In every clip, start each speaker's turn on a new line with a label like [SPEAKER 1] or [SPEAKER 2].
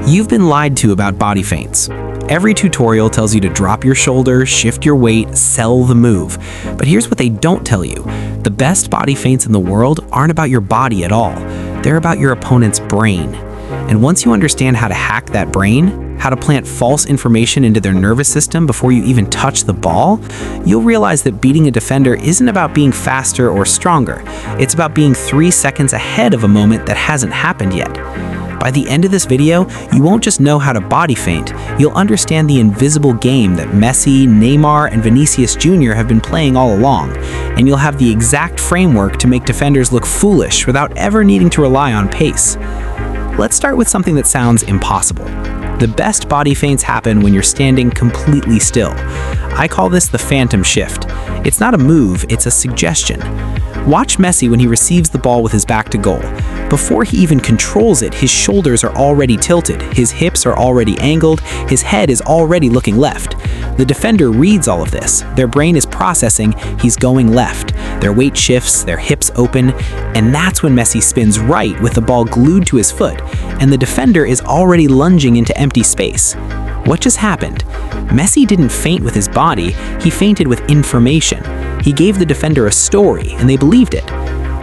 [SPEAKER 1] You've been lied to about body feints. Every tutorial tells you to drop your shoulder, shift your weight, sell the move. But here's what they don't tell you. The best body feints in the world aren't about your body at all. They're about your opponent's brain. And once you understand how to hack that brain, how to plant false information into their nervous system before you even touch the ball, you'll realize that beating a defender isn't about being faster or stronger. It's about being 3 seconds ahead of a moment that hasn't happened yet. By the end of this video, you won't just know how to body feint, you'll understand the invisible game that Messi, Neymar, and Vinicius Jr. have been playing all along, and you'll have the exact framework to make defenders look foolish without ever needing to rely on pace. Let's start with something that sounds impossible. The best body feints happen when you're standing completely still. I call this the phantom shift. It's not a move, it's a suggestion. Watch Messi when he receives the ball with his back to goal. Before he even controls it, his shoulders are already tilted, his hips are already angled, his head is already looking left. The defender reads all of this. Their brain is processing, he's going left. Their weight shifts, their hips open, and that's when Messi spins right with the ball glued to his foot, and the defender is already lunging into empty space. What just happened? Messi didn't feint with his body, he feinted with information. He gave the defender a story, and they believed it.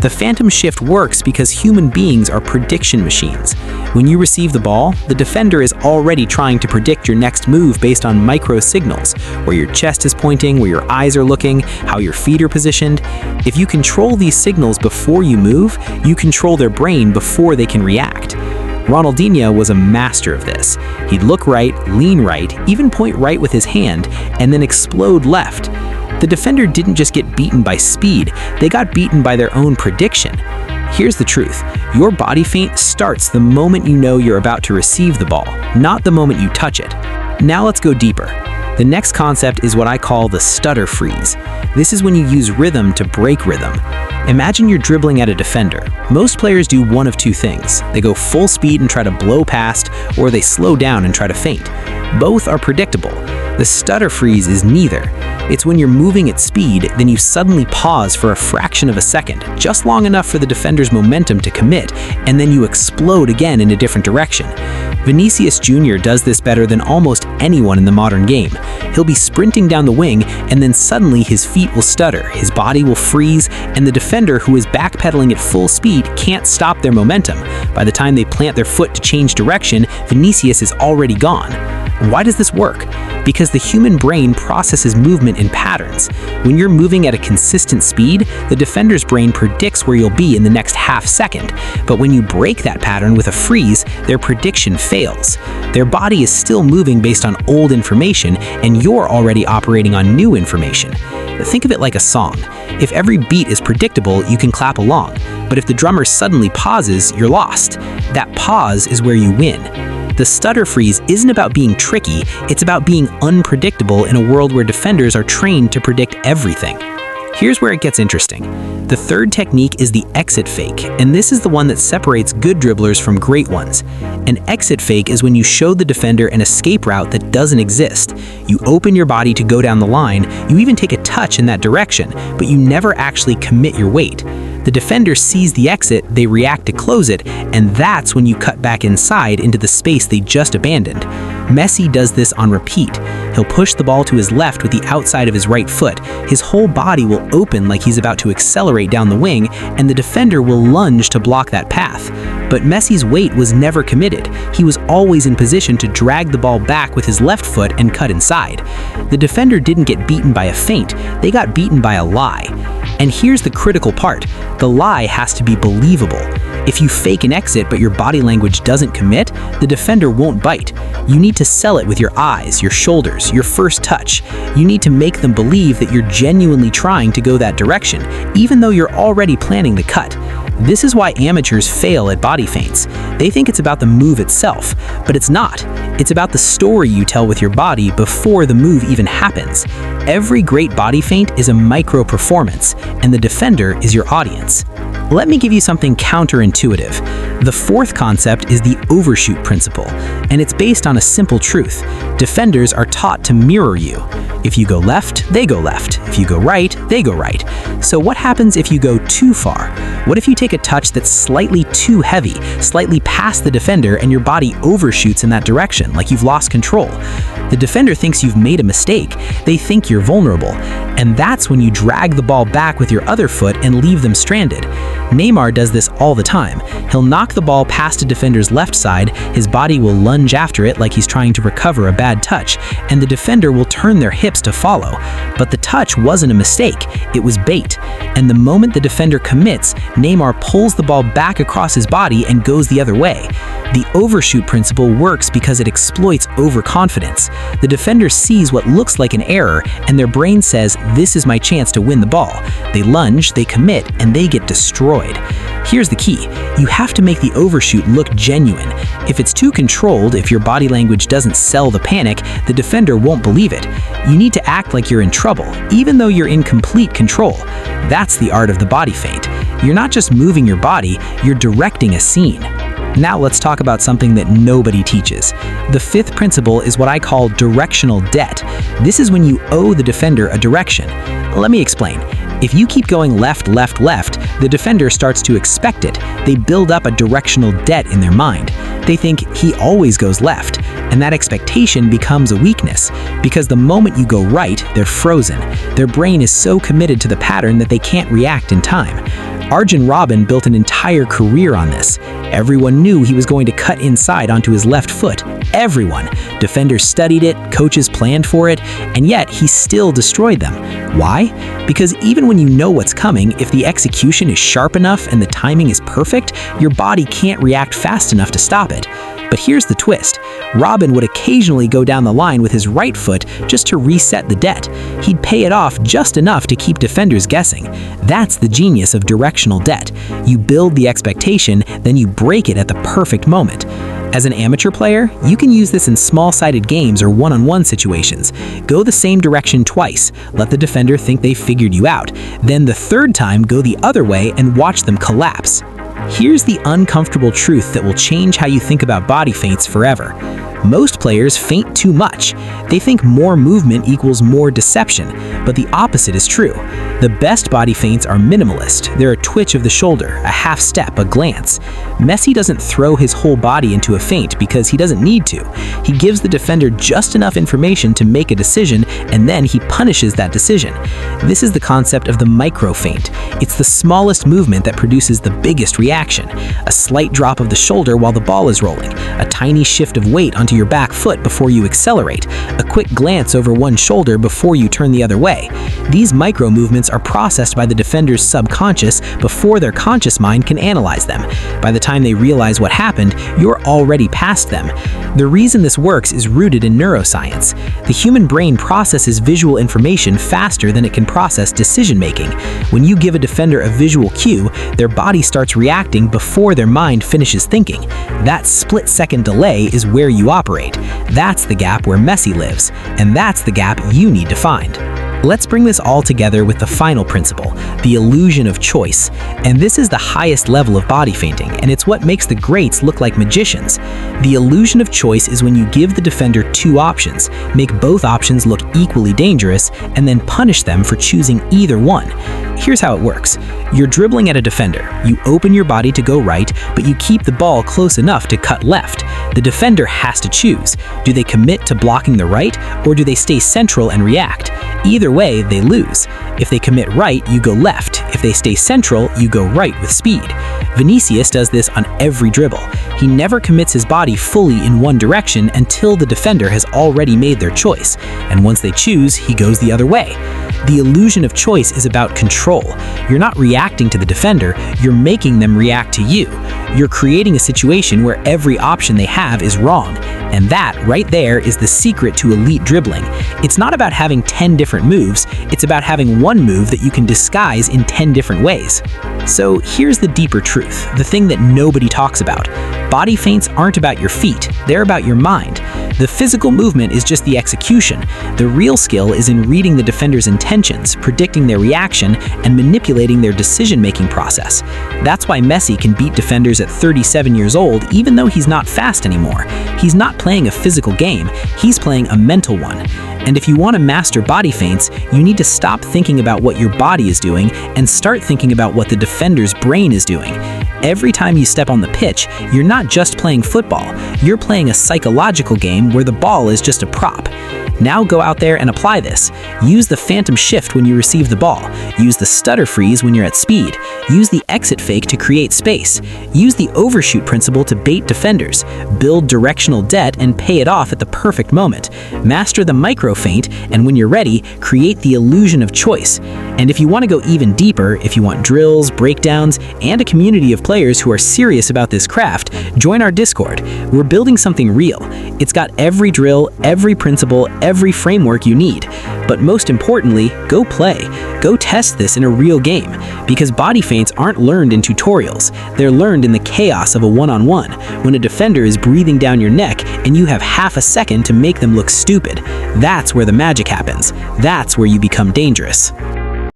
[SPEAKER 1] The phantom shift works because human beings are prediction machines. When you receive the ball, the defender is already trying to predict your next move based on micro signals, where your chest is pointing, where your eyes are looking, how your feet are positioned. If you control these signals before you move, you control their brain before they can react. Ronaldinho was a master of this. He'd look right, lean right, even point right with his hand, and then explode left. The defender didn't just get beaten by speed, they got beaten by their own prediction. Here's the truth. Your body feint starts the moment you know you're about to receive the ball, not the moment you touch it. Now let's go deeper. The next concept is what I call the stutter freeze. This is when you use rhythm to break rhythm. Imagine you're dribbling at a defender. Most players do one of two things. They go full speed and try to blow past, or they slow down and try to feint. Both are predictable. The stutter freeze is neither. It's when you're moving at speed, then you suddenly pause for a fraction of a second, just long enough for the defender's momentum to commit, and then you explode again in a different direction. Vinicius Jr. does this better than almost anyone in the modern game. He'll be sprinting down the wing, and then suddenly his feet will stutter, his body will freeze, and the defender who is backpedaling at full speed can't stop their momentum. By the time they plant their foot to change direction, Vinicius is already gone. Why does this work? Because the human brain processes movement in patterns. When you're moving at a consistent speed, the defender's brain predicts where you'll be in the next half second. But when you break that pattern with a freeze, their prediction fails. Their body is still moving based on old information, and you're already operating on new information. Think of it like a song. If every beat is predictable, you can clap along. But if the drummer suddenly pauses, you're lost. That pause is where you win. The stutter freeze isn't about being tricky, it's about being unpredictable in a world where defenders are trained to predict everything. Here's where it gets interesting. The third technique is the exit fake, and this is the one that separates good dribblers from great ones. An exit fake is when you show the defender an escape route that doesn't exist. You open your body to go down the line, you even take a touch in that direction, but you never actually commit your weight. The defender sees the exit, they react to close it, and that's when you cut back inside into the space they just abandoned. Messi does this on repeat. He'll push the ball to his left with the outside of his right foot. His whole body will open like he's about to accelerate down the wing, and the defender will lunge to block that path. But Messi's weight was never committed. He was always in position to drag the ball back with his left foot and cut inside. The defender didn't get beaten by a feint, they got beaten by a lie. And here's the critical part. The lie has to be believable. If you fake an exit but your body language doesn't commit, the defender won't bite. You need to sell it with your eyes, your shoulders, your first touch. You need to make them believe that you're genuinely trying to go that direction, even though you're already planning the cut. This is why amateurs fail at body feints. They think it's about the move itself, but it's not. It's about the story you tell with your body before the move even happens. Every great body feint is a micro-performance, and the defender is your audience. Let me give you something counterintuitive. The fourth concept is the overshoot principle, and it's based on a simple truth. Defenders are taught to mirror you. If you go left, they go left. If you go right, they go right. So what happens if you go too far? What if you take a touch that's slightly too heavy, slightly past the defender, and your body overshoots in that direction, like you've lost control? The defender thinks you've made a mistake. They think you're vulnerable. And that's when you drag the ball back with your other foot and leave them stranded. Neymar does this all the time. He'll knock the ball past a defender's left side, his body will lunge after it like he's trying to recover a bad touch, and the defender will turn their hips to follow. But the touch wasn't a mistake, it was bait. And the moment the defender commits, Neymar pulls the ball back across his body and goes the other way. The overshoot principle works because it exploits overconfidence. The defender sees what looks like an error, and their brain says, "This is my chance to win the ball." They lunge, they commit, and they get destroyed. Here's the key. You have to make the overshoot look genuine. If it's too controlled, if your body language doesn't sell the panic, the defender won't believe it. You need to act like you're in trouble, even though you're in complete control. That's the art of the body feint. You're not just moving your body, you're directing a scene. Now let's talk about something that nobody teaches. The fifth principle is what I call directional debt. This is when you owe the defender a direction. Let me explain. If you keep going left, left, left, the defender starts to expect it. They build up a directional debt in their mind. They think he always goes left, and that expectation becomes a weakness, because the moment you go right, they're frozen. Their brain is so committed to the pattern that they can't react in time. Arjen Robben built an entire career on this. Everyone knew he was going to cut inside onto his left foot. Everyone. Defenders studied it, coaches planned for it, and yet he still destroyed them. Why? Because even when you know what's coming, if the execution is sharp enough and the timing is perfect, your body can't react fast enough to stop it. But here's the twist. Robben would occasionally go down the line with his right foot just to reset the debt. He'd pay it off just enough to keep defenders guessing. That's the genius of directional debt. You build the expectation, then you break it at the perfect moment. As an amateur player, you can use this in small-sided games or one-on-one situations. Go the same direction twice, let the defender think they figured you out. Then the third time, go the other way and watch them collapse. Here's the uncomfortable truth that will change how you think about body feints forever. Most players feint too much. They think more movement equals more deception, but the opposite is true. The best body feints are minimalist. They're a twitch of the shoulder, a half step, a glance. Messi doesn't throw his whole body into a feint because he doesn't need to. He gives the defender just enough information to make a decision, and then he punishes that decision. This is the concept of the micro feint. It's the smallest movement that produces the biggest reaction. A slight drop of the shoulder while the ball is rolling, a tiny shift of weight onto your back foot before you accelerate, a quick glance over one shoulder before you turn the other way. These micro movements are processed by the defender's subconscious before their conscious mind can analyze them. By the time they realize what happened, you're already past them. The reason this works is rooted in neuroscience. The human brain processes visual information faster than it can process decision-making. When you give a defender a visual cue, their body starts reacting before their mind finishes thinking. That split-second delay is where you operate. That's the gap where Messi lives, and that's the gap you need to find. Let's bring this all together with the final principle, the illusion of choice. And this is the highest level of body feinting, and it's what makes the greats look like magicians. The illusion of choice is when you give the defender two options, make both options look equally dangerous, and then punish them for choosing either one. Here's how it works. You're dribbling at a defender. You open your body to go right, but you keep the ball close enough to cut left. The defender has to choose. Do they commit to blocking the right, or do they stay central and react? Either way, they lose. If they commit right, you go left. If they stay central, you go right with speed. Vinicius does this on every dribble. He never commits his body fully in one direction until the defender has already made their choice. And once they choose, he goes the other way. The illusion of choice is about control. You're not reacting to the defender, you're making them react to you. You're creating a situation where every option they have is wrong. And that, right there, is the secret to elite dribbling. It's not about having 10 different moves, it's about having one move that you can disguise in 10 different ways. So here's the deeper truth, the thing that nobody talks about. Body feints aren't about your feet, they're about your mind. The physical movement is just the execution. The real skill is in reading the defender's intentions, predicting their reaction, and manipulating their decision-making process. That's why Messi can beat defenders at 37 years old even though he's not fast anymore. He's not playing a physical game, he's playing a mental one. And if you want to master body feints, you need to stop thinking about what your body is doing and start thinking about what the defender's brain is doing. Every time you step on the pitch, you're not just playing football, you're playing a psychological game where the ball is just a prop. Now go out there and apply this. Use the phantom shift when you receive the ball. Use the stutter freeze when you're at speed. Use the exit fake to create space. Use the overshoot principle to bait defenders. Build directional debt and pay it off at the perfect moment. Master the micro feint, and when you're ready, create the illusion of choice. And if you want to go even deeper, if you want drills, breakdowns, and a community of players who are serious about this craft, join our Discord. We're building something real. It's got every drill, every principle, every framework you need. But most importantly, go play. Go test this in a real game. Because body feints aren't learned in tutorials. They're learned in the chaos of a one-on-one, when a defender is breathing down your neck and you have half a second to make them look stupid. That's where the magic happens. That's where you become dangerous.